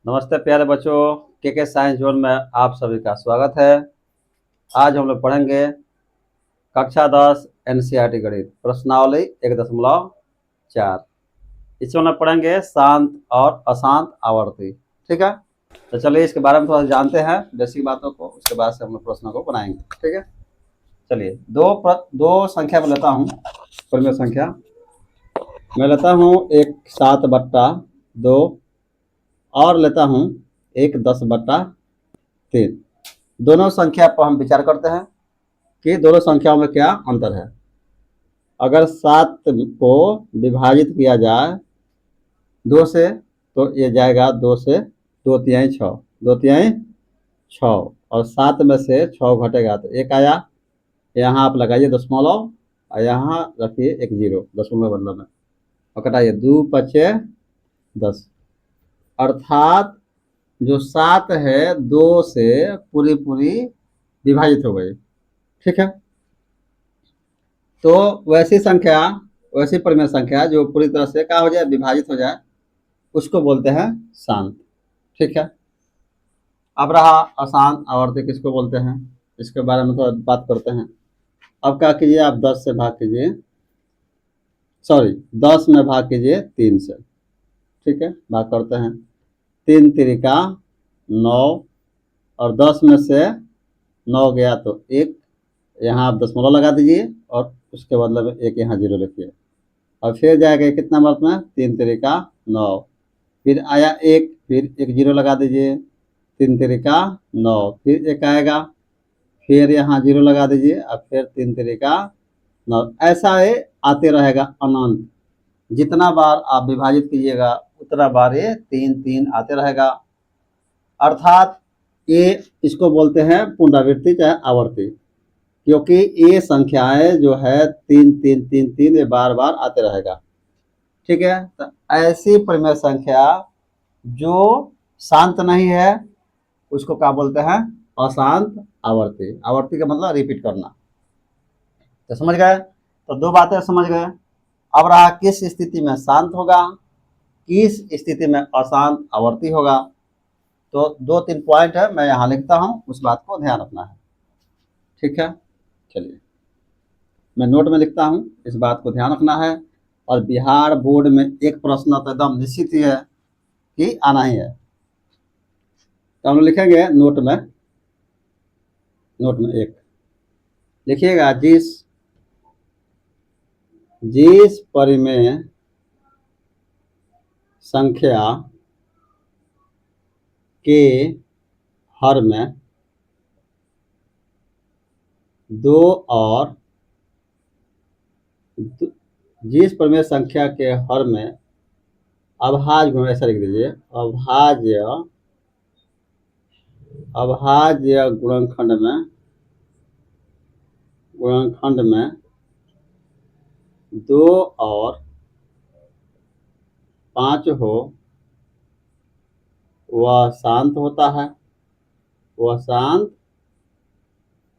नमस्ते प्यारे बच्चों, के साइंस जोन में आप सभी का स्वागत है। आज हम लोग पढ़ेंगे कक्षा 10 एनसीईआरटी गणित प्रश्नावली 1.4। इसमें हम लोग पढ़ेंगे शांत और अशांत आवर्ती। ठीक है, तो चलिए इसके बारे में थोड़ा जानते हैं बेसिक बातों को, उसके बाद से हम लोग प्रश्नों को बनाएंगे। ठीक है, चलिए दो संख्या में लेता हूँ। परिमेय संख्या मैं लेता हूँ एक 7/2 और लेता हूँ एक 10/3। दोनों संख्या पर हम विचार करते हैं कि दोनों संख्याओं में क्या अंतर है। अगर 7 को विभाजित किया जाए 2 से तो ये जाएगा 2 से 2 तिहाई 6, 2 तिहाई 6, और 7 में से 6 घटेगा तो एक आया। यहाँ आप लगाइए दशमलव और यहाँ रखिए एक जीरो दशमलव बदला में और कटाइए 2×5=10, अर्थात जो 7 है 2 से पूरी विभाजित हो गई। ठीक है, तो वैसी परिमेय संख्या जो पूरी तरह से क्या हो जाए, विभाजित हो जाए, उसको बोलते हैं शांत। ठीक है, अब रहा अशांत आवर्ती किसको बोलते हैं, इसके बारे में थोड़ा बात करते हैं। अब क्या कीजिए, आप 10 से भाग कीजिए, 10 में भाग कीजिए 3 से। ठीक है, भाग करते हैं, 3×3 = 9, और 10 में से 9 गया तो 1, यहाँ आप दशमलव लगा दीजिए और उसके बदले में एक यहाँ जीरो लिखिए, और फिर जाएगा कितना बार में 3×3 = 9, फिर आया 1, फिर एक जीरो लगा दीजिए, 3×3 = 9, फिर एक आएगा, फिर यहाँ जीरो लगा दीजिए और फिर 3×3 = 9। ऐसा ये आते रहेगा अनंत। जितना बार आप विभाजित कीजिएगा उतना बार ये 3 आते रहेगा, अर्थात ये इसको बोलते हैं पुनरावृत्ति चाहे आवर्ती, क्योंकि ये संख्याएं जो है 3 ये बार बार आते रहेगा। ठीक है, तो ऐसी परिमेय संख्या जो शांत नहीं है उसको क्या बोलते हैं, अशांत आवर्ती। आवर्ती का मतलब रिपीट करना। तो समझ गए, तो दो बातें समझ गए। अब रहा किस स्थिति में शांत होगा, किस स्थिति में अशांत आवर्ती होगा। तो 2-3 पॉइंट है, मैं यहाँ लिखता हूँ, उस बात को ध्यान रखना है। ठीक है, चलिए मैं नोट में लिखता हूँ, इस बात को ध्यान रखना है। और बिहार बोर्ड में एक प्रश्न तो एकदम निश्चित ही है कि आना ही है। तो हम लिखेंगे नोट में एक लिखिएगा, जिस परिमेय संख्या के हर में 2 और जिस परिमेय संख्या के हर में अभाज्य गुण, ऐसा लिख दीजिए, अभाज्य गुणनखंड में 2 और 5 हो, वह शांत होता है।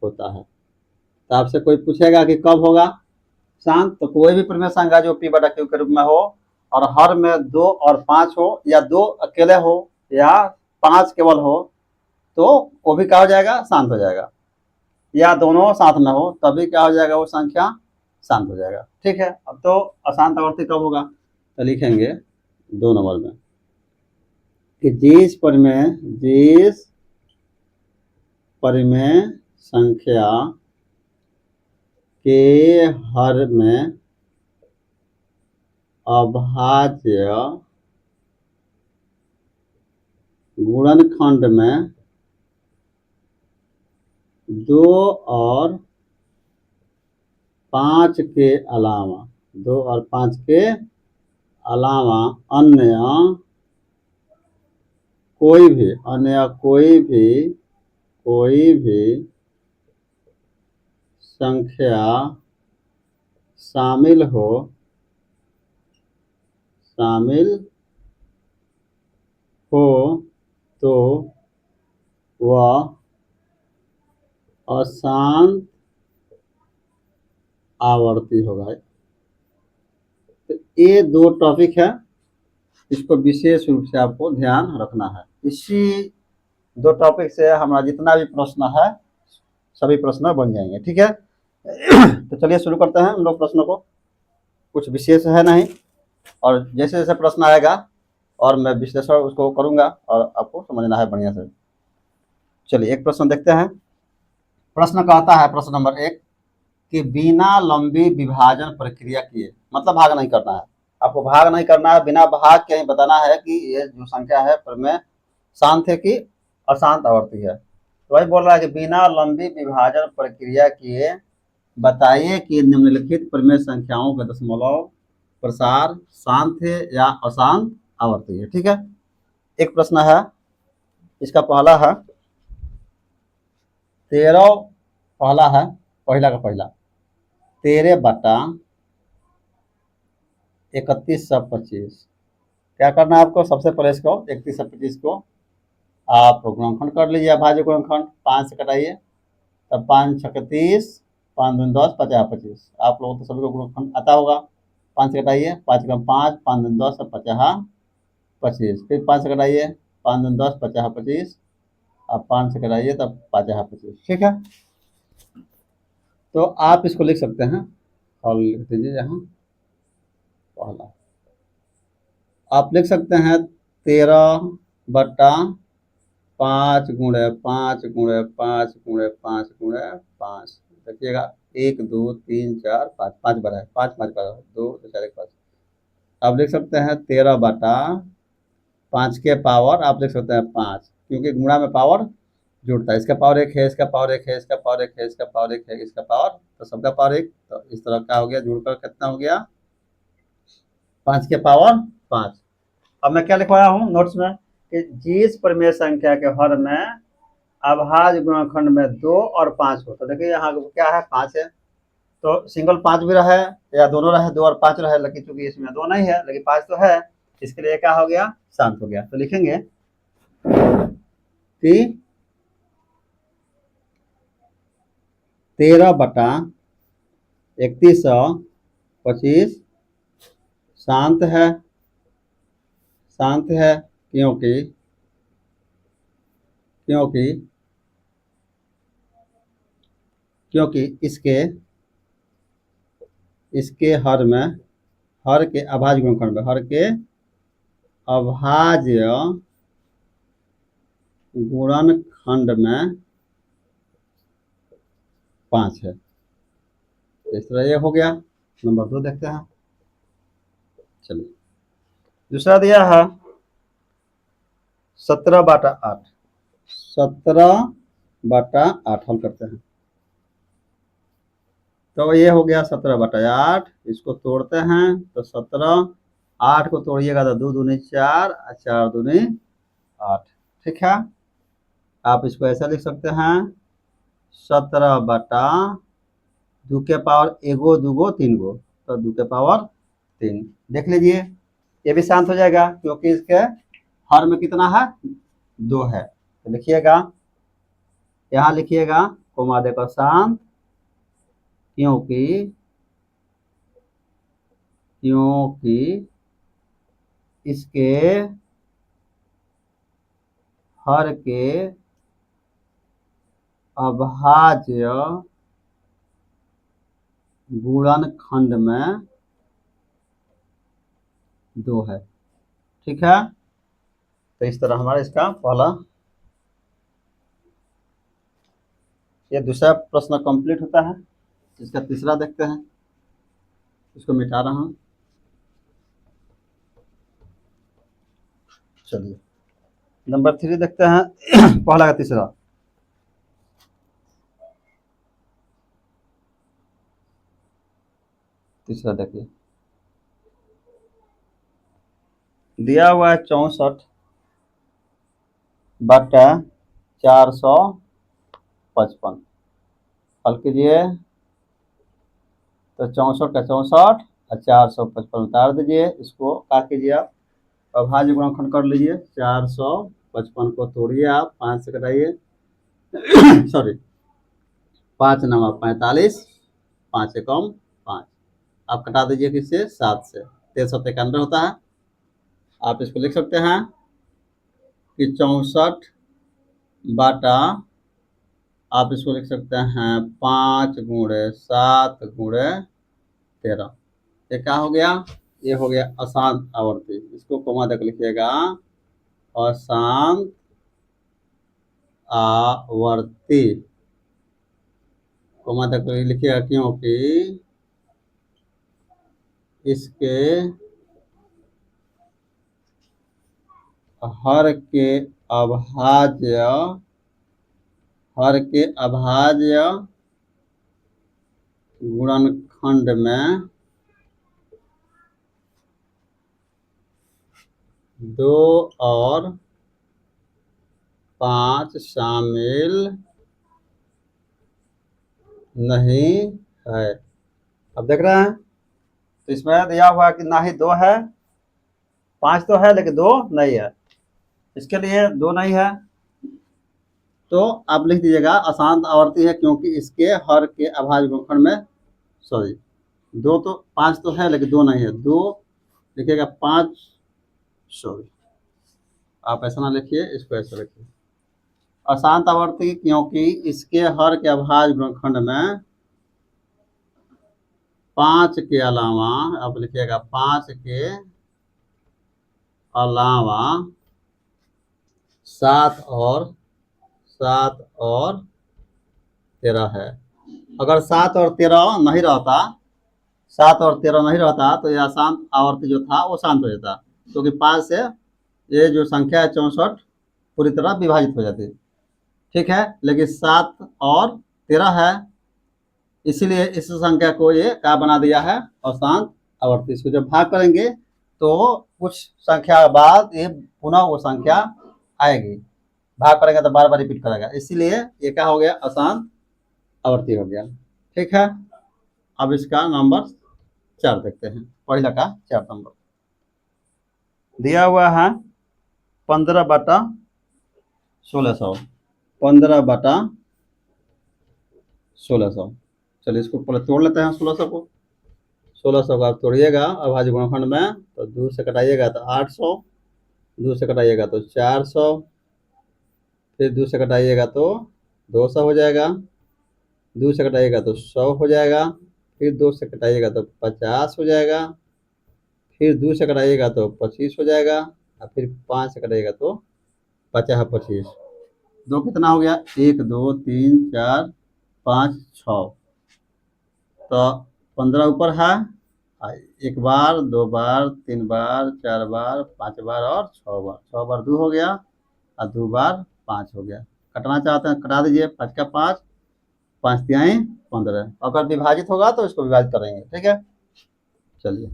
तो आपसे कोई पूछेगा कि कब होगा शांत, तो कोई भी परिमेय संख्या जो P/Q के रूप में हो और हर में 2 और 5 हो, या 2 अकेले हो या 5 केवल हो, तो वो भी क्या हो जाएगा, शांत हो जाएगा। या दोनों साथ में हो तभी क्या हो जाएगा, वो संख्या शांत हो जाएगा। ठीक है, अब तो अशांत आवर्ती कब होगा, तो लिखेंगे 2 नंबर में कि जिस परिमेय संख्या के हर में अभाज्य गुणनखंड में 2 और 5 के अलावा अन्य कोई भी संख्या शामिल हो तो वह अशांत आवर्ती होगा। तो ये 2 टॉपिक है, इसको विशेष रूप से आपको ध्यान रखना है। इसी 2 टॉपिक से हमारा जितना भी प्रश्न है सभी प्रश्न बन जाएंगे, ठीक है। तो चलिए शुरू करते हैं हम लोग प्रश्नों को। कुछ विशेष है नहीं, और जैसे जैसे प्रश्न आएगा और मैं विश्लेषण उसको करूंगा और आपको समझना है बढ़िया से। चलिए एक प्रश्न देखते हैं। प्रश्न कहता है, प्रश्न नंबर 1 कि बिना लंबी विभाजन प्रक्रिया किए, मतलब भाग नहीं करना है, आपको भाग नहीं करना है, बिना भाग के ही बताना है कि ये जो संख्या है प्रमेय शांत है कि अशांत आवर्ती है। तो वही बोल रहा है कि बिना लंबी विभाजन प्रक्रिया किए बताइए कि निम्नलिखित प्रमेय संख्याओं का दशमलव प्रसार शांत है या अशांत आवर्ती है, ठीक है। एक प्रश्न है, इसका पहला है 13, पहला है पहला का पहला 13/3125। क्या करना है आपको, सबसे पहले इसको 31/25 को आप गुणनखंड कर लीजिए, अभाज्य गुणनखंड 5 से कटाइए, तब 5 छक 30, 5 दूनी 10, 50 25। आप लोगों को तो सभी को गुणनखंड आता होगा। 5 से कटाइए, 5 कम 5, 5 दूनी 10, 50 25। फिर 5 से कटाइए, 5 दूनी 10, 50 25। अब 5 से कटाइए तब 50 25, ठीक है। तो आप इसको लिख सकते हैं, और लिख दीजिए यहाँ पहला। आप लिख सकते हैं 13/5 × 5 × 5 × 5। देखिएगा 1 2 3 4 5, 5 बार है, 5 5 बार 2 2 4 1 5। आप लिख सकते हैं 13/5 के पावर, आप लिख सकते हैं 5, क्योंकि गुणा में पावर जुड़ता है। इसका पावर 1 है, इसका पावर 1 है, इसका पावर 1 है, इसका पावर 1 है, इसका पावर, तो सबका पावर 1। तो इस तरह का हो गया, जुड़कर कितना हो गया 5 के पावर 5। अब मैं क्या लिखवाया हूँ नोट्स में कि जिस प्रमेय संख्या के हर में अभाज्य गुणनखंड में 2 और 5 हो, तो देखिए यहाँ क्या है 5 है, तो सिंगल 5 भी रहे या दोनों रहे 2 और 5 रहे, लेकिन चूंकि इसमें 2 नहीं है लेकिन 5 तो है, इसके लिए क्या हो गया, शांत हो गया। तो लिखेंगे कि 13/3125 शांत है, शांत है क्योंकि क्योंकि क्योंकि इसके हर में, हर के अभाज्य गुणनखंड में, हर के अभाज्य गुणनखंड में 5 है। इस तरह ये हो गया। नंबर 2 देखते हैं। चलिए दूसरा दिया है 17/8। 17/8 हल करते हैं, तो ये हो गया 17/8। इसको तोड़ते हैं तो 17, 8 को तोड़िएगा तो 2 दूनी 4, 4 दूनी 8, ठीक है। आप इसको ऐसा लिख सकते हैं 17/2 के पावर 1 2 3 गो, तो 2 के पावर 3। देख लीजिए ये भी शांत हो जाएगा, क्योंकि इसके हर में कितना है 2 है। तो लिखिएगा, यहाँ लिखिएगा कोमा देकर शांत, क्योंकि इसके हर के अभाज्य गुणनखंड में 2 है, ठीक है। तो इस तरह हमारा इसका पहला, ये दूसरा प्रश्न कंप्लीट होता है। इसका तीसरा देखते हैं, इसको मिटा रहा हूं। चलिए नंबर 3 देखते हैं। पहला का तीसरा, तीसरा देखिए दिया हुआ है 64/455। हल कीजिए तो 64 का 64 और 455 उतार दीजिए, इसको क्या कीजिए आप अभाज्य गुणनखंड कर लीजिए। 455 को तोड़िए आप, 5 से कटाइए, सॉरी 5 9 45, 5 एकम 5। आप कटा दीजिए किससे, 7 से, 1391 होता है। आप इसको लिख सकते हैं कि 64 बाटा, आप इसको लिख सकते हैं 5 गुणे 7 गुणे 13। ये क्या हो गया? ये हो गया अशांत आवर्ती। इसको कोमा देकर लिखिएगा, अशांत आवर्ती। कोमा देकर लिखिएगा क्योंकि इसके हर के अभाज्य गुणनखंड में 2 और 5 शामिल नहीं है। अब देख रहे हैं, तो इसमें दिया हुआ है कि ना ही 2 है, 5 तो है लेकिन 2 नहीं है। इसके लिए 2 नहीं है तो आप लिख दीजिएगा अशांत आवर्ती है, क्योंकि इसके हर के अभाज्य गुणनखंड में, सॉरी 2 तो 5 तो है लेकिन 2 नहीं है, 2 लिखिएगा 5, सॉरी आप ऐसा ना लिखिए, इसको ऐसा लिखिए। अशांत आवर्ती क्योंकि इसके हर के अभाज्य गुणनखंड में 5 के अलावा, आप लिखिएगा 5 के अलावा 7 और 13 है। अगर 7 और 13 नहीं रहता, 7 और 13 नहीं रहता तो यह अशांत आवर्ती जो था वो शांत हो जाता, क्योंकि 5 से ये जो संख्या है 64 पूरी तरह विभाजित हो जाती। ठीक है, लेकिन 7 और 13 है, इसीलिए इस संख्या को ये क्या बना दिया है? अशांत आवर्ती। इसको जब भाग करेंगे तो कुछ संख्या बाद ये पुनः वो संख्या आएगी, भाग करेंगे तो बार बार रिपीट करेगा, इसीलिए ये क्या हो गया? अशांत आवर्ती हो गया। ठीक है, अब इसका नंबर 4 देखते हैं। पहला का 4 नंबर दिया हुआ है 15 बटा 1600, 15 बटा 1600। चलिए इसको पहले तोड़ लेते हैं 1600 को। 1600 को आप तोड़िएगा अभाज्य गुणनखंड में, तो 2 से कटाइएगा तो 800, 2 से कटाइएगा तो 400, फिर 2 से कटाइएगा तो 200 हो जाएगा, 2 से कटाइएगा तो 100 हो जाएगा, फिर 2 से कटाइएगा तो 50 हो जाएगा, फिर 2 से कटाइएगा तो 25 हो जाएगा, और फिर 5 से कटाइएगा तो 50 25। 2 कितना हो गया? 1 2 3 4 5 6। तो 15 ऊपर है, एक बार, 2 बार, 3 बार, 4 बार, 5 बार और 6 बार। 6 बार 2 हो गया और 2 बार 5 हो गया। कटना चाहते हैं कटा दीजिए, 5 का 5, 5 तिहाई 15। अगर विभाजित होगा तो इसको विभाजित करेंगे। ठीक है, चलिए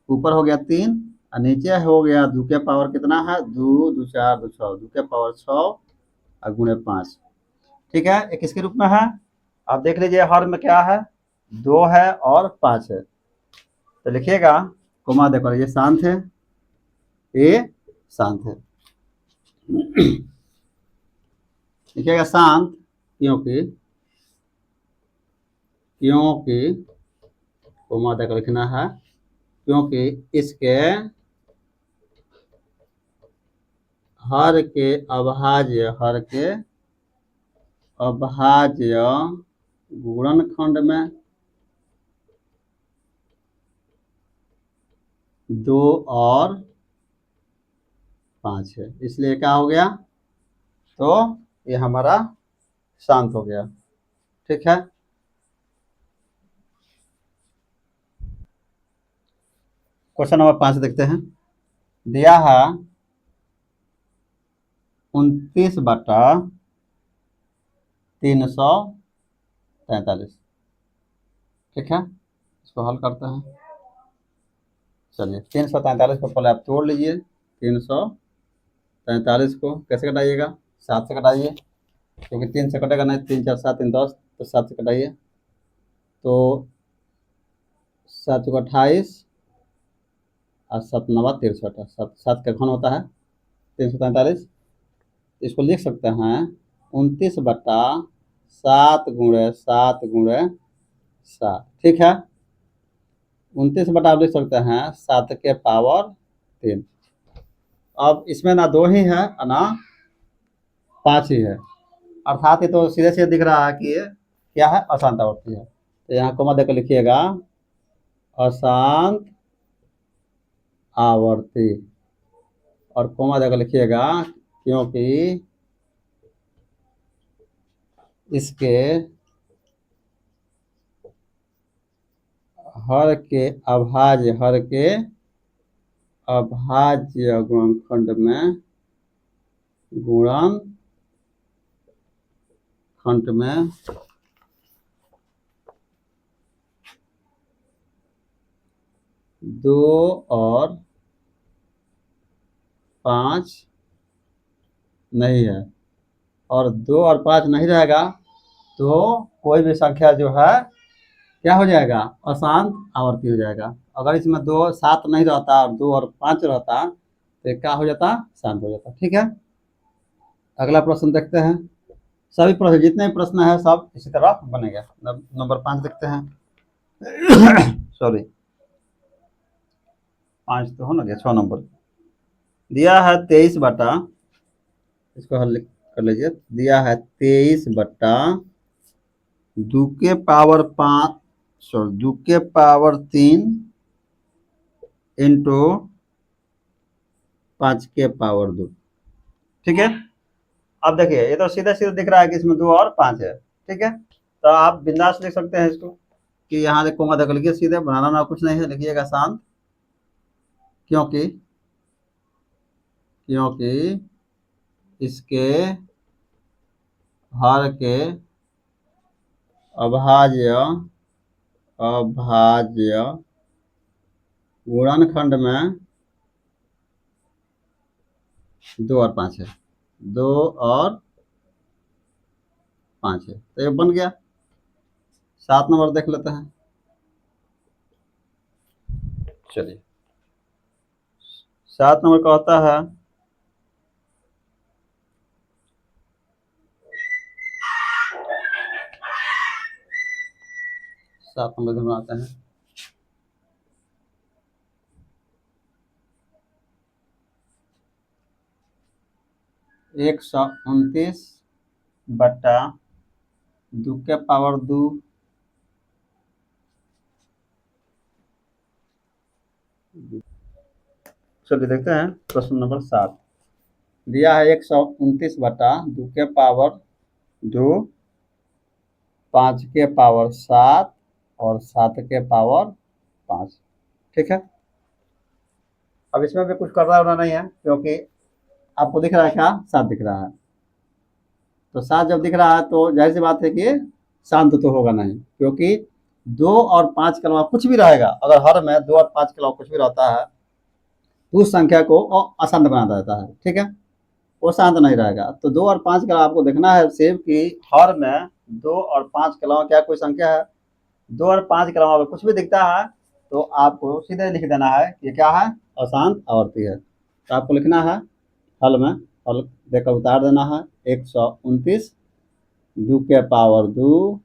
ऊपर हो गया 3 और नीचे हो गया 2 के पावर कितना है? 2 2 4 2 6, 2 के पावर 6 और गुणे 5। ठीक है, ये किसके रूप में है? आप देख लीजिए, हर में क्या है? 2 है और 5 है, तो लिखिएगा कोमा देकर, ये शांत है, ये शांत है। लिखिएगा शांत क्योंकि कोमा देकर लिखना है, क्योंकि इसके हर के अभाज्य गुणनखंड में 2 और 5 है, इसलिए क्या हो गया? तो ये हमारा शांत हो गया। ठीक है, क्वेश्चन नंबर 5 देखते हैं। दिया है 29 बटा 343। ठीक है, इसको हल करते हैं। चलिए 343 को पहले आप तोड़ लीजिए। 343 को कैसे कटाइएगा? 7 से कटाइए, क्योंकि 3 से कटेगा नहीं, 3 4 7 3 10, तो 7 से कटाइए तो 7 को 28 और 7 9 63, 7 का घन होता है 343। इसको लिख सकते हैं 29 बटा 7 गुणे 7 गुणे 7। ठीक है, 29 बटा आप लिख सकते हैं 7 के पावर 3। अब इसमें ना 2 ही है और ना 5 ही है, अर्थात ये तो सीधे सीधे दिख रहा है कि ये क्या है, अशांत आवर्ती है। तो यहाँ कोमा देकर लिखिएगा अशांत आवर्ती, और कोमा देकर लिखिएगा क्योंकि इसके हर के अभाज्य गुणनखंड में 2 और 5 नहीं है, और 2 और 5 नहीं रहेगा तो कोई भी संख्या जो है क्या हो जाएगा, अशांत आवर्ती हो जाएगा। अगर इसमें 2 7 नहीं रहता और 2 और 5 रहता तो ये क्या हो जाता, शांत हो जाता। ठीक है, अगला प्रश्न देखते हैं। सभी प्रश्न, जितने भी प्रश्न है सब इसी तरह बनेगा। नंबर 5 देखते हैं। सॉरी 5 तो हो ना गया, 6 नंबर दिया है 23 बटा, इसको हल कर लीजिए। दिया है 23 बटा 2 के पावर 5, सॉरी 2 के पावर 3 इंटू 5 के पावर 2। ठीक है, अब देखिए ये तो सीधा सीधा दिख रहा है कि इसमें 2 और 5 है। ठीक है, तो आप बिंदास लिख सकते हैं इसको कि यहाँ देखो मत लिखिए, सीधे बनाना ना कुछ नहीं है, लिखिएगा शांत क्योंकि इसके हर के अभाज्य गुणनखंड में 2 और 5 है, 2 और 5 है, तो ये बन गया। 7 नंबर देख लेते हैं। चलिए 7 नंबर का होता है 7 नंबर में आते हैं। एक 129 बटा 2 के पावर 2 चलिए देखते हैं प्रश्न नंबर 7। दिया है 129 बटा 2 के पावर 2, 5 के पावर 7 और 7 के पावर 5। ठीक है, अब इसमें भी कुछ करना नहीं है क्योंकि आपको दिख रहा है क्या, 7 दिख रहा है। तो 7 जब दिख रहा है तो जाहिर सी बात है कि शांत तो होगा नहीं, क्योंकि 2 और 5 के अलावा कुछ भी रहेगा, अगर हर में 2 और 5 के अलावा कुछ भी रहता है तो उस संख्या को अशांत बना देता है। ठीक है, वो शांत नहीं रहेगा। तो 2 और 5 के अलावा आपको देखना है सिर्फ कि हर में 2 और 5 के अलावा क्या कोई संख्या है। 2 और 5 के अलावा अगर कुछ भी दिखता है तो आपको सीधे लिख देना है कि ये क्या है, अशांत आवर्ती है। तो आपको लिखना है हल में, हल देकर उतार देना है। 129 2 के पावर 2,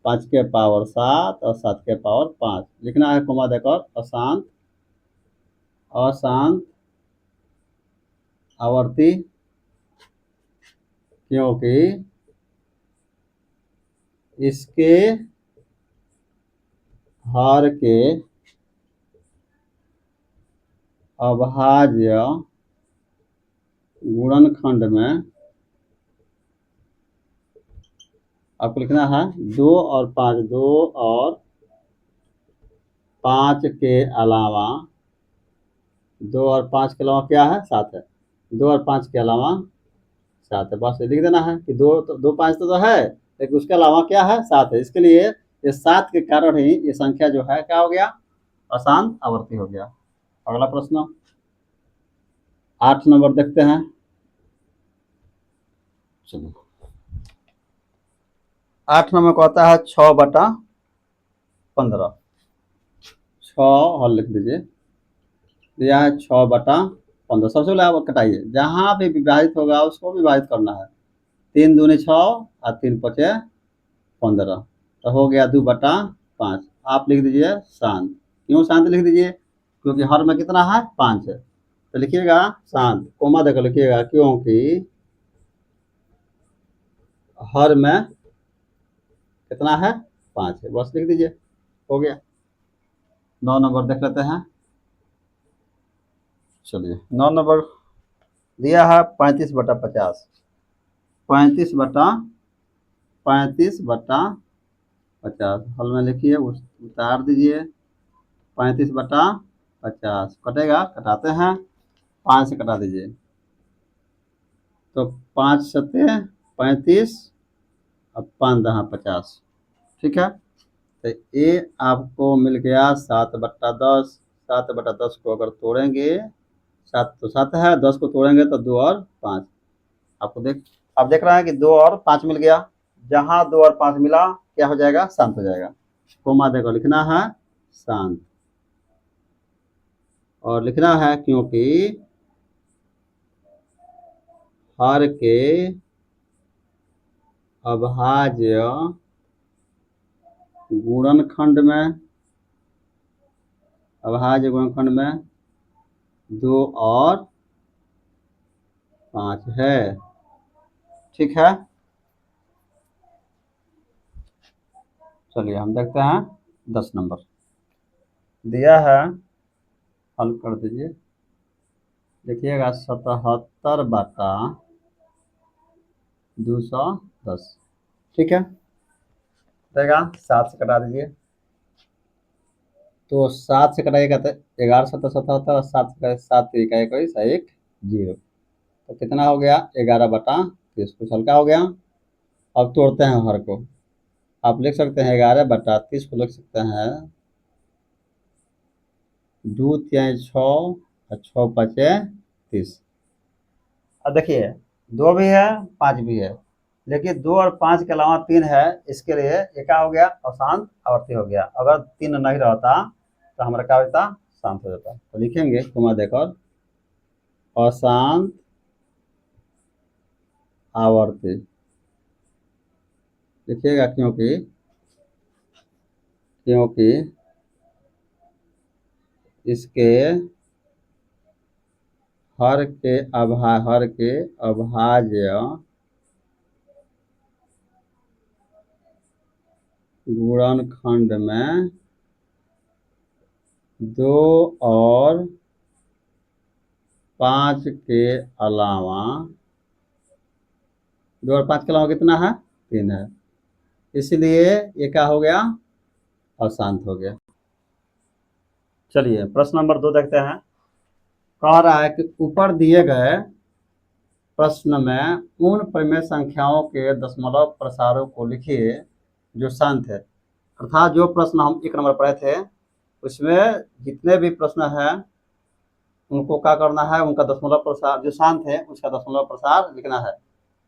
5 के पावर 7 और 7 के पावर 5 लिखना है, कोमा देकर अशांत आवर्ती क्योंकि इसके हर के अभाज्य गुणनखंड में आपको लिखना है 2 और 5, 2 और 5 के अलावा, 2 और 5 के अलावा क्या है, 7 है। 2 और 5 के अलावा 7 है, बस लिख देना है कि 2 5 तो है, लेकिन उसके अलावा क्या है, 7 है। इसके लिए ये 7 के कारण ही ये संख्या जो है क्या हो गया, अशांत आवर्ती हो गया। अगला प्रश्न 8 नंबर देखते हैं। चलिए 8 नंबर को आता है 6 बटा 15। 6 हल लिख दीजिए। दिया है 6 बटा 15। सबसे पहले आप कटाइए, जहाँ भी विभाजित होगा उसको विभाजित करना है। 3 दूनी 6 और 3 पचे 15, तो हो गया 2 बटा 5। आप लिख दीजिए शांत। क्यों शांत लिख दीजिए, क्योंकि हर में कितना है, 5 है। तो लिखिएगा शांत, कोमा देकर लिखिएगा, क्योंकि हर में कितना है 5 है, बस लिख दीजिए, हो गया। 9 नंबर देख लेते हैं। चलिए 9 नंबर दिया है 35/50। 35/50 हल में लिखिए, उतार दीजिए। 35/50 कटेगा, कटाते हैं, 5 से कटा दीजिए, तो 5 सत्ते 35 और 5 दहा 50। ठीक है, तो ये आपको मिल गया 7/10। 7/10 को अगर तोड़ेंगे, 7 तो 7 है, 10 को तोड़ेंगे तो 2 और 5। आपको आप देख रहे हैं कि 2 और 5 मिल गया। जहां 2 और 5 मिला क्या हो जाएगा, शांत हो जाएगा। कोमा देखो लिखना है शांत, और लिखना है क्योंकि हर के अभाज्य गुणनखंड में, अभाज्य गुणनखंड में 2 और 5 है। ठीक है, चलिए हम देखते हैं 10 नंबर दिया है, हल कर दीजिए। देखिएगा 77/210। ठीक है, देगा 7 से कटा दीजिए, तो 7 से कटाइएगा तो 11 7 77, 7 से 7 3 का 21 1 0, तो कितना हो गया 11/30, कुछ हल्का हो गया। अब तोड़ते हैं हर को, आप लिख सकते हैं 11/30 को लिख सकते हैं 2 3 6 और 6 5 30। अब देखिए 2 भी है 5 भी है, लेकिन 2 और 5 के अलावा 3 है, इसके लिए ये क्या हो गया, अशांत आवर्ती हो गया। अगर 3 नहीं रहता तो हमारा क्या होता, शांत हो जाता। तो लिखेंगे कुमा देकर अशांत आवर्ती, लिखिएगा क्योंकि क्योंकि इसके हर के अभाज्य गुणनखंड में 2 और 5 के अलावा 2 और 5 के अलावा कितना है, 3 है, इसलिए ये क्या हो गया, अशांत हो गया। चलिए प्रश्न नंबर 2 देखते हैं। कह रहा है कि ऊपर दिए गए प्रश्न में उन परिमेय संख्याओं के दशमलव प्रसारों को लिखिए जो शांत है। अर्थात जो प्रश्न हम 1 नंबर पढ़े थे उसमें जितने भी प्रश्न हैं उनको क्या करना है, उनका दशमलव प्रसार, जो शांत है उसका दशमलव प्रसार लिखना है।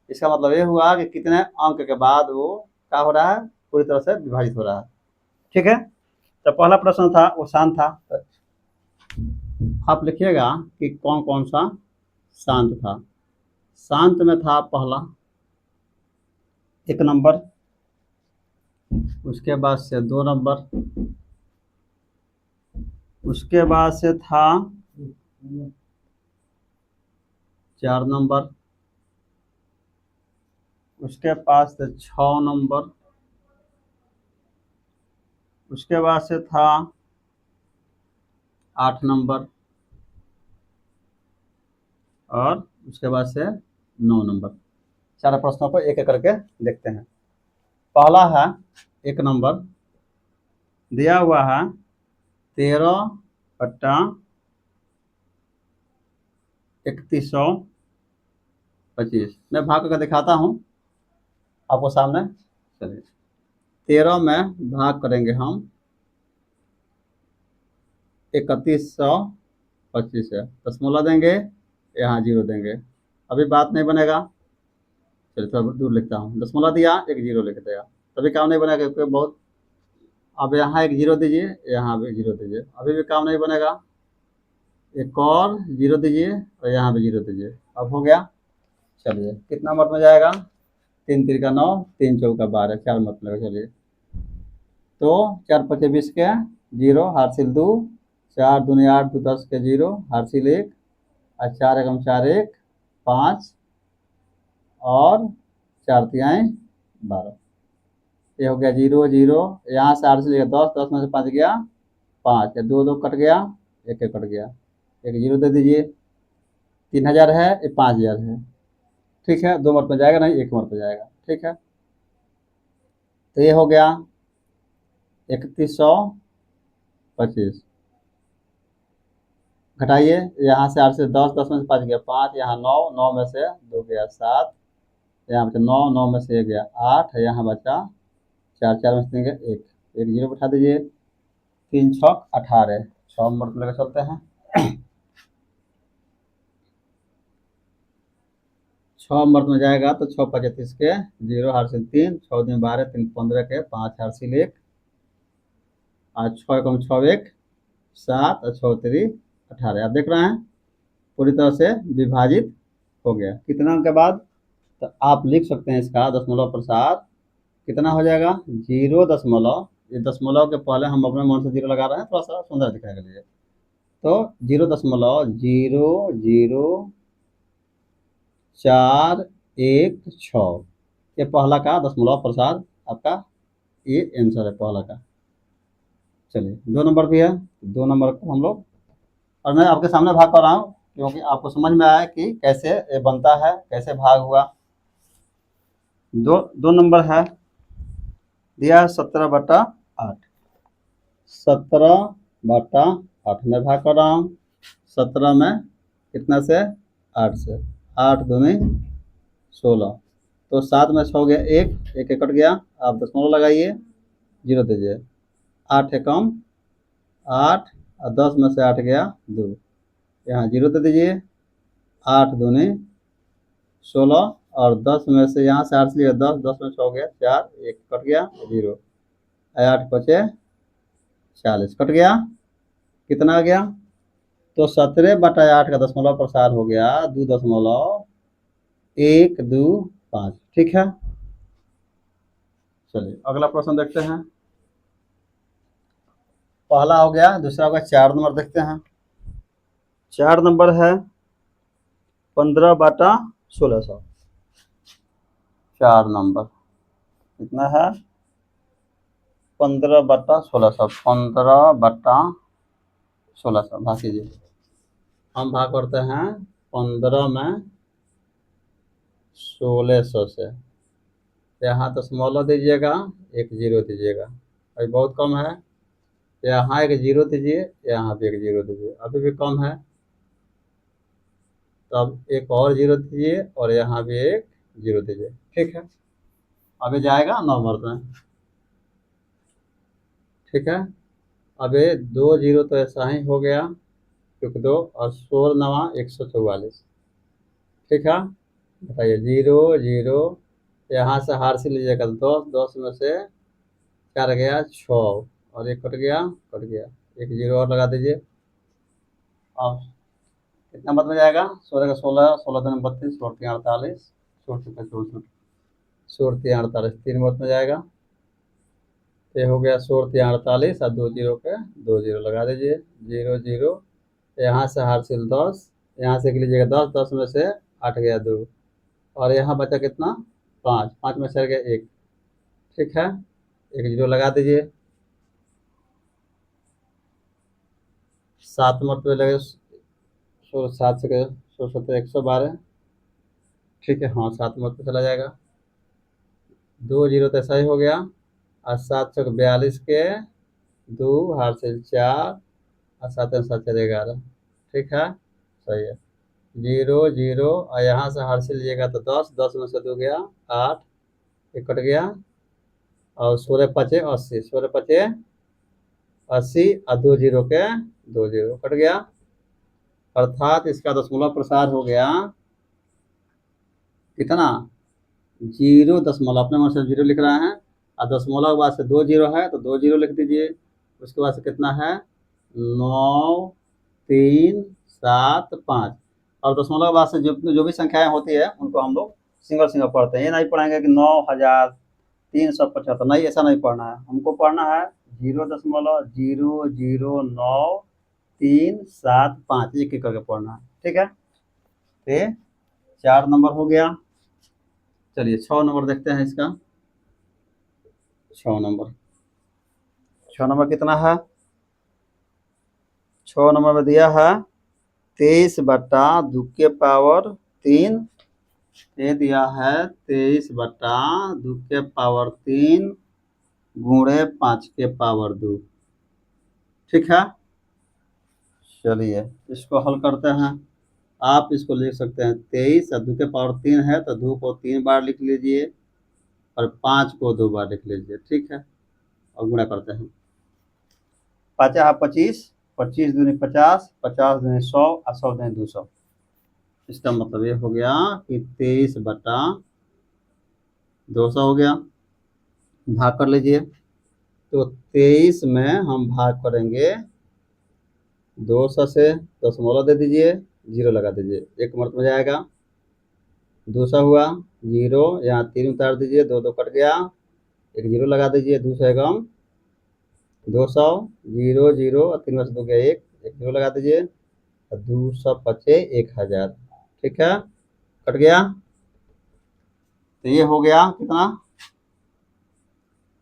इसका मतलब ये हुआ कि कितने अंक के बाद वो क्या हो रहा है, पूरी तरह से विभाजित हो रहा है। ठीक है, तो पहला प्रश्न था वो शांत था, आप लिखिएगा कि कौन कौन सा शांत था। शांत में था पहला 1 नंबर, उसके बाद से 2 नंबर, उसके बाद से था 4 नंबर, उसके पास से 6 नंबर, उसके बाद से था 8 नंबर, और उसके बाद से 9 नंबर। 4 प्रश्नों को एक एक करके देखते हैं। पहला है 1 नंबर, दिया हुआ है 13/3125। मैं भाग करके दिखाता हूँ आपको सामने। चलिए 13 में भाग करेंगे हम 3125 है, दशमलव देंगे, यहाँ 0 देंगे, अभी बात नहीं बनेगा। चलिए थोड़ा दूर लिखता हूँ, दशमलव दिया 1 0 लिख देगा, तभी काम नहीं बनेगा, क्योंकि बहुत। अब यहाँ 1 0 दीजिए, यहाँ भी 0 दीजिए, अभी भी काम नहीं बनेगा। एक और 0 दीजिए और यहाँ भी 0 दीजिए, अब हो गया। चलिए कितना मत में जाएगा, 3 3 का 9, 3 4 का 12, 4 मत में। चलिए तो 4 5 20 के 0, हारसिल 2, 4 दूनी 8 2 10 के 0, हारसिल 1, और 4 एकम 4 1 5 और 4 तिहाई 12। ये हो गया 0 0। यहाँ से 8 से लिया 10, 10 में से 5 गया 5, 2 2 कट गया, 1 1 कट गया, एक 0 दे दीजिए। 3000 है, ये 5000 है। ठीक है, 2 मत में जाएगा नहीं, 1 मत में जाएगा। ठीक है, तो ये हो गया 3125। घटाइए, यहाँ से 8 से 10, 10 में से 5 गया 5, यहाँ 9, 9 में से 2 गया 7, यहाँ बचा 9, 9 में से 1 गया 8, यहाँ बचा 4, 4 में से 3 गया 1, एक 0 बैठा दीजिए। 3 6 18, 6 नंबर पर लेकर चलते हैं। 6 नंबर में जाएगा तो 6 25 के 0 हासिल 3, 6 दिन 12, 3 15 के 5 हासिल 1, और 6 कम 6 1 7 और 6 3 18। आप देख रहे हैं पूरी तरह से विभाजित हो गया। कितना अंक के बाद तो आप लिख सकते हैं इसका दशमलव प्रसार कितना हो जाएगा 0 दशमलव, ये दशमलव के पहले हम अपने मन से 0 लगा रहे हैं थोड़ा सा सुंदर दिखाने के लिए। तो 0.00416, ये पहला का दशमलव प्रसार आपका, ये आंसर है पहला का। चलिए 2 नंबर भी है, 2 नंबर को हम लोग, और मैं आपके सामने भाग कर रहा हूँ क्योंकि आपको समझ में आया कि कैसे ये बनता है, कैसे भाग हुआ। 2 नंबर है, दिया 17/8, 17/8 में भाग कर रहा हूँ। 17 में कितना से 8 से, 8 दूनी 16, तो 7 में 6 गया 1, 1 कट गया। आप दशमलव लगाइए, 0 दीजिए। 8 एकम 8 और 10 में से 8 गया 2, यहाँ 0 दे दीजिए। 8 दूनी 16 और 10 में से यहाँ से 8 से लिया 10, 10 में 6 गया 4, 1 कट गया 0, 8 5 40 कट गया। कितना आ गया तो 17/8 का दशमलव प्रसार हो गया 2.125। ठीक है, चलिए अगला प्रश्न देखते हैं। पहला हो गया, दूसरा होगा 4 नंबर देखते हैं। 4 नंबर है 15/1600। 4 नंबर कितना है 15/1600, 15/1600 भाग कीजिए। हम भाग करते हैं 15 में 1600 से, यहाँ दशमलव दीजिएगा, एक 0 दीजिएगा, अभी बहुत कम है। यहाँ एक 0 दीजिए, यहाँ भी एक 0 दीजिए, अभी भी कम है, तो अब एक और 0 दीजिए और यहाँ भी एक 0 दीजिए। ठीक है, अभी जाएगा 9 नंबर में। ठीक है, अभी 2 0 तो ऐसा ही हो गया क्योंकि 2 और 16 9 144। ठीक है, बताइए 0 0, यहाँ से हार से लीजिएगा 10, 10 में से 4 गया 6 और 1 कट गया, एक 0 और लगा दीजिए। अब कितना मत में जाएगा 16 का 16, 16 दिन 32, 16 48, 16 64, 16 48 3 मत में जाएगा। ये हो गया 16 48 और 2 0 के 2 0 लगा दीजिए। 0 0, यहाँ से हासिल 10, यहाँ से लीजिएगा 10, 10 में से 8 गया 2 और यहाँ बचा कितना 5, 5 में से गया 1। ठीक है, एक 0 लगा दीजिए। 7 मरतबे लगे 7 से 16 112। ठीक है, हाँ 7 मरतबे चला जाएगा। 2 0 तो ऐसा ही हो गया, और 7 चौक 42 के 2 हासिल 4 और 7 7 11। ठीक है, सही है। 0 0 और यहाँ से हासिल लीजिएगा तो 10, 10 में से 2 गया 8, 1 कट गया, और 16 5 80, 16 5 80 और 2 0 के 2 0 कट गया, अर्थात इसका दशमलव प्रसार हो गया कितना 0 दशमलव, अपने मन से 0 लिख रहे हैं, और दशमलव के बाद से 2 0 है तो 2 0 लिख दीजिए। उसके बाद से कितना है 9 3 7 5, और दशमलव के बाद से जो भी संख्याएं होती है उनको हम लोग सिंगल सिंगल पढ़ते हैं। ये नहीं पढ़ेंगे कि 9375, नहीं, ऐसा नहीं पढ़ना है। हमको पढ़ना है 0.009375, एक एक करके पढ़ना है। ठीक है, ये 4 नंबर हो गया। चलिए 6 नंबर देखते हैं इसका। 6 नंबर, 6 नंबर कितना है? 6 नंबर में दिया है 23/2 के पावर 3। ये दिया है 23/2 के पावर 3 गुणे 5 के पावर 2। ठीक है, चलिए इसको हल करते हैं। आप इसको लिख सकते हैं 23 और 2 के पावर 3 है तो 2 को 3 बार लिख लीजिए और 5 को 2 बार लिख लीजिए। ठीक है, और गुणा करते हैं। 5 25, 25 दूनी 50, 50 दूनी 100 और 100 दूनी 200। इसका मतलब ये हो गया कि 23/200 हो गया। भाग कर लीजिए। तो 23 में हम भाग करेंगे 200 से, दशमलव दे दीजिए, 0 लगा दीजिए, 1 मर्द में जाएगा। 200 हुआ, 0 यहाँ 3 उतार दीजिए, 2 2 कट गया, 1 0 लगा दीजिए। 200 एकम 200, 0 0 और 3 में से 2 गया 1, 1 0 लगा दीजिए, 200 पचे 1000। ठीक है, कट गया। तो ये हो गया कितना?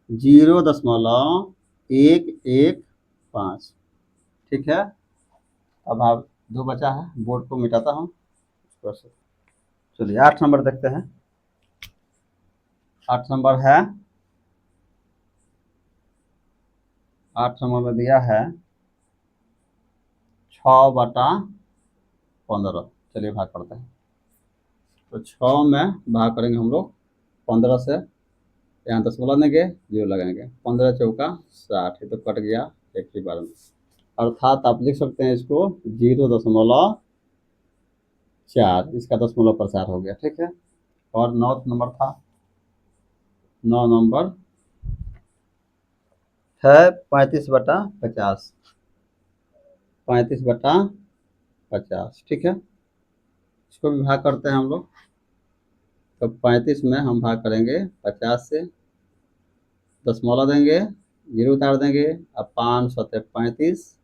0.115। ठीक है, अब आप 2 बचा है, बोर्ड को मिटाता हूँ। चलिए 8 नंबर देखते हैं। 8 नंबर है, 8 नंबर में दिया है 6/15। चलिए भाग करते हैं। तो 6 में भाग करेंगे हम लोग 15 से, यहाँ दशमलव देंगे, 0 लगाएंगे, 15 चौका 60, ये तो कट गया एक ही बार में। अर्थात आप लिख सकते हैं इसको 0.4, इसका दशमलव प्रसार हो गया। ठीक है, और 9 नंबर था। 9 नंबर है 35/50। 35/50। ठीक है, इसको भी भाग करते हैं हम लोग। तो 35 में हम भाग करेंगे 50 से, दशमलव देंगे, 0 उतार देंगे, अब 5 सत्ते 35,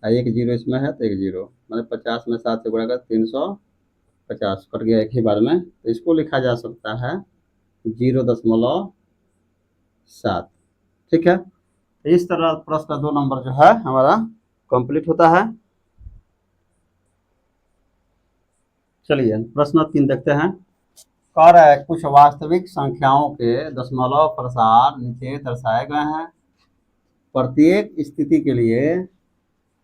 1 0 इसमें है तो 1 0, मतलब 50 में 7 से गुणा कर 350, कट गया एक ही बार में। तो इसको लिखा जा सकता है 0.7। ठीक है, तो इस तरह प्रश्न का 2 नंबर जो है हमारा कंप्लीट होता है। चलिए प्रश्न 3 देखते हैं। कह रहा है कुछ वास्तविक संख्याओं के दशमलव प्रसार नीचे दर्शाए गए हैं। प्रत्येक स्थिति के लिए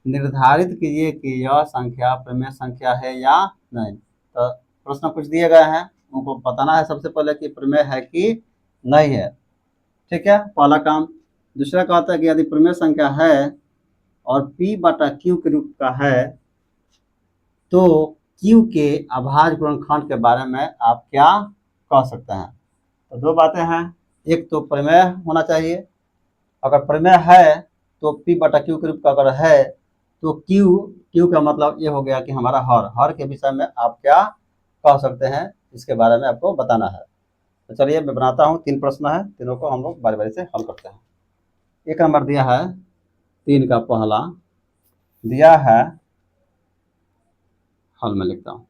निर्धारित कीजिए कि यह संख्या प्रमेय संख्या है या नहीं। तो प्रश्न कुछ दिए गए हैं, उनको बताना है सबसे पहले कि प्रमेय है कि नहीं है। ठीक है, पहला काम। दूसरा कहता है कि यदि प्रमेय संख्या है और P/Q के रूप का है तो Q के अभाज्य गुणनखंड के बारे में आप क्या कह सकते हैं। तो 2 बातें हैं, एक तो प्रमेय होना चाहिए। अगर प्रमेय है तो P/Q के रूप का अगर है तो Q का मतलब ये हो गया कि हमारा हर के विषय में आप क्या कह सकते हैं, इसके बारे में आपको बताना है। तो चलिए मैं बनाता हूँ। 3 प्रश्न है, तीनों को हम लोग बारी बारी से हल करते हैं। 1 नंबर दिया है 3 का पहला दिया है, हल में लिखता हूँ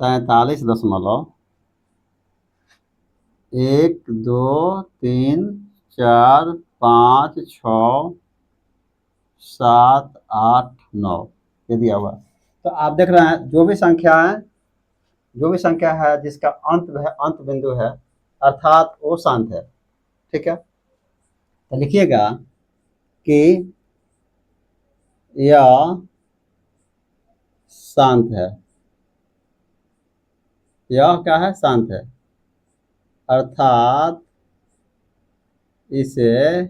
43.1, 2, 3, 4, 5, 6, 7, 8, 9 ये दिया हुआ। तो आप देख रहे हैं जो भी संख्या है जिसका अंत बिंदु है अर्थात वो शांत है। ठीक है, तो लिखिएगा कि यह शांत है। यह क्या है? शांत है, अर्थात इसे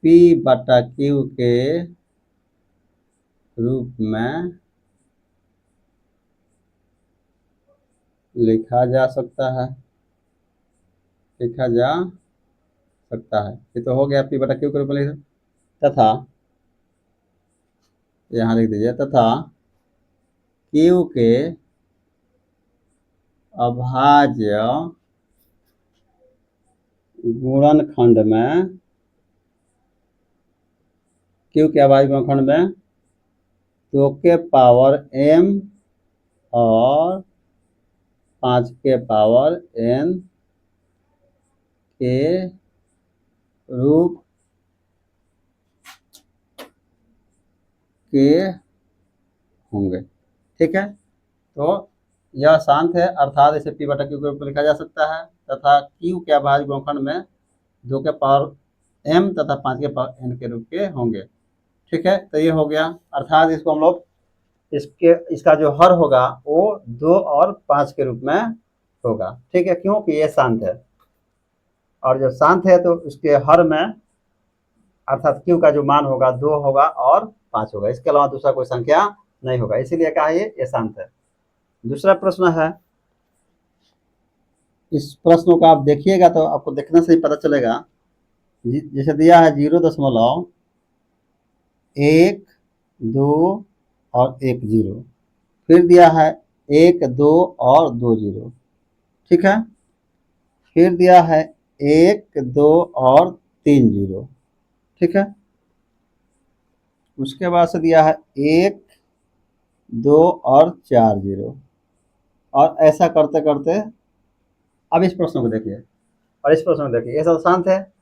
P/Q के रूप में लिखा जा सकता है। ये तो हो गया P/Q के रूप में लिखा, तथा यहाँ लिख दीजिए तथा Q के अभाज्य गुणनखंड में 2 के पावर m और 5 के पावर n के रूप के होंगे। ठीक है, तो यह शांत है, अर्थात इसे p बटा q के रूप में लिखा जा सकता है तथा q के अभाज्य गुणनखंड में 2 के पावर m तथा 5 के पावर n के रूप के होंगे। ठीक है, तो ये हो गया, अर्थात इसको हम लोग इसका जो हर होगा वो 2 और 5 के रूप में होगा। ठीक है, क्योंकि ये शांत है और जब शांत है तो उसके हर में अर्थात q का जो मान होगा 2 होगा और 5 होगा, इसके अलावा दूसरा कोई संख्या नहीं होगा, इसीलिए कहा ये शांत है। दूसरा प्रश्न है, इस प्रश्न को आप देखिएगा तो आपको देखने से ही पता चलेगा। जैसे दिया है 0.1 2 और 1 0, फिर दिया है 1 2 और 2 0। ठीक है, फिर दिया है 1 2 और 3 0। ठीक है, उसके बाद से दिया है 1 2 और 4 0, और ऐसा करते करते अब इस प्रश्न को देखिए और इस प्रश्न को देखिए, ये सब शांत है।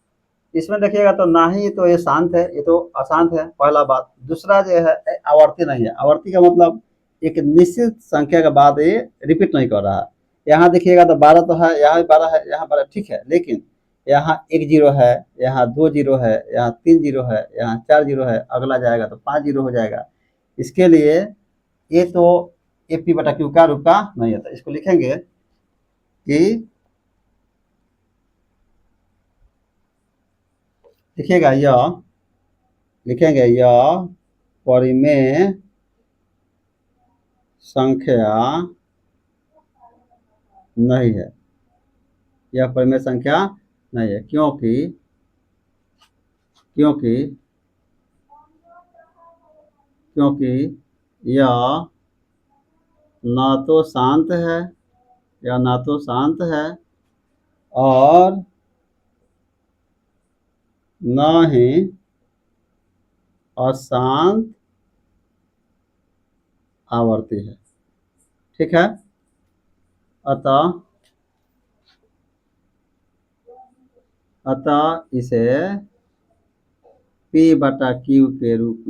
इसमें देखिएगा तो ना ही तो ये शांत है, ये तो अशांत है, पहला बात। दूसरा जो है आवर्ती नहीं है। आवर्ती का मतलब एक निश्चित संख्या के बाद ये रिपीट नहीं कर रहा है। यहाँ देखिएगा तो 12 तो है, यहाँ 12 है, यहाँ 12, ठीक है, लेकिन यहाँ 1 0 है, यहाँ 2 0 है, यहाँ 3 0 है, यहाँ 4 0 है, अगला जाएगा तो 5 0 हो जाएगा। इसके लिए ये तो ए पी बटा क्यू का रूप का नहीं होता। इसको लिखेंगे कि लिखिएगा यह लिखेंगे यह परिमेय संख्या नहीं है। यह परिमेय संख्या नहीं है, क्योंकि क्योंकि क्योंकि यह ना तो शांत है, यह ना तो शांत है और न ही अशांत आवर्ती है। ठीक है, अतः अतः इसे P बटा Q के रूप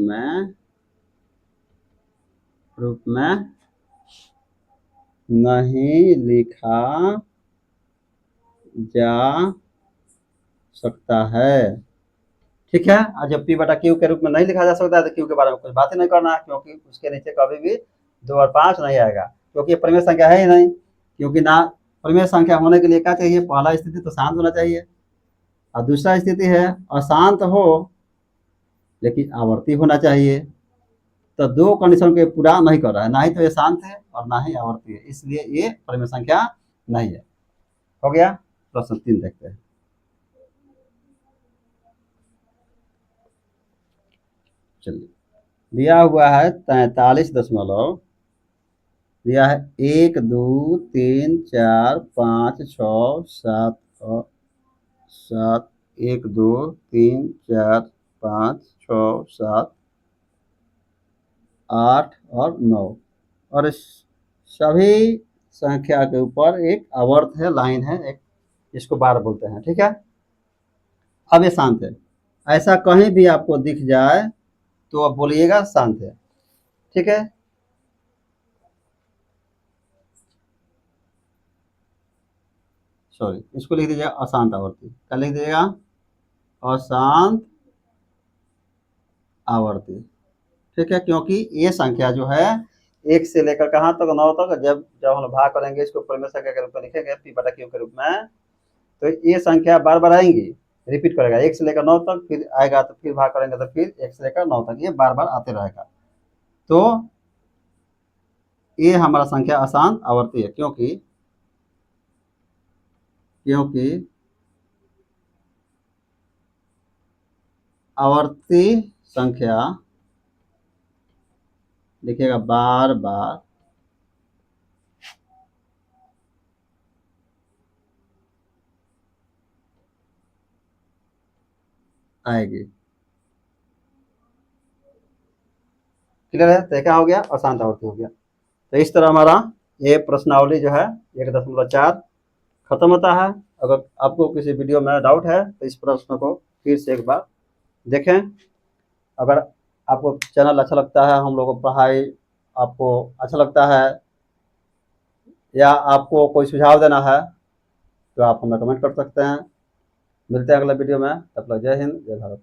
में नहीं लिखा जा सकता है। ठीक है, और जब P बटा Q के रूप में नहीं लिखा जा सकता है तो Q के बारे में कुछ बात ही नहीं करना है, क्योंकि उसके नीचे कभी भी 2 और 5 नहीं आएगा, क्योंकि ये परिमेय संख्या है ही नहीं। क्योंकि ना परिमेय संख्या होने के लिए क्या चाहिए, पहला स्थिति तो शांत होना चाहिए और दूसरा स्थिति है अशांत हो लेकिन आवर्ती होना चाहिए। तो 2 कंडीशन को पूरा नहीं कर रहा है, ना ही तो ये शांत है और ना ही आवर्ती है, इसलिए ये परिमेय संख्या नहीं है। हो गया। प्रश्न 3 देखते हैं। चलिए, दिया हुआ है 43 दशमलव, दिया है 1 2 3 4 5 6 7 और 7, 1 2 3 4 5 6 7 8 और 9, और इस सभी संख्या के ऊपर एक आवर्त है, लाइन है, एक इसको बार बोलते हैं। ठीक है, अब ये शांत है। ऐसा कहीं भी आपको दिख जाए तो आप बोलिएगा शांत है। ठीक है, सॉरी, इसको लिख दीजिएगा अशांत आवर्ती। क्या लिख दीजिएगा, अशांत आवर्ती। ठीक है, क्योंकि ये संख्या जो है 1 से लेकर कहाँ तक 9 तक, जब जब हम भाग करेंगे इसको परिमेय संख्या के रूप में लिखेंगे P बटा Q के रूप में, तो ये संख्या बार बार आएंगी, रिपीट करेगा 1 से लेकर 9 तक, फिर आएगा तो फिर भाग करेंगे तो फिर 1 से लेकर 9 तक, ये बार बार आते रहेगा। तो ये हमारा संख्या अशांत आवर्ती है, क्योंकि क्योंकि आवर्ती संख्या लिखिएगा बार बार आएगी। क्लियर है? तो क्या हो गया? अशांत आवर्ती हो गया। तो इस तरह हमारा ये प्रश्नावली जो है 1.4 खत्म होता है। अगर आपको किसी वीडियो में डाउट है तो इस प्रश्न को फिर से एक बार देखें। अगर आपको चैनल अच्छा लगता है, हम लोगों को पढ़ाई आपको अच्छा लगता है, या आपको कोई सुझाव देना है तो आप हमें कमेंट कर सकते हैं। मिलते हैं अगले वीडियो में। तब तक जय हिंद, जय भारत।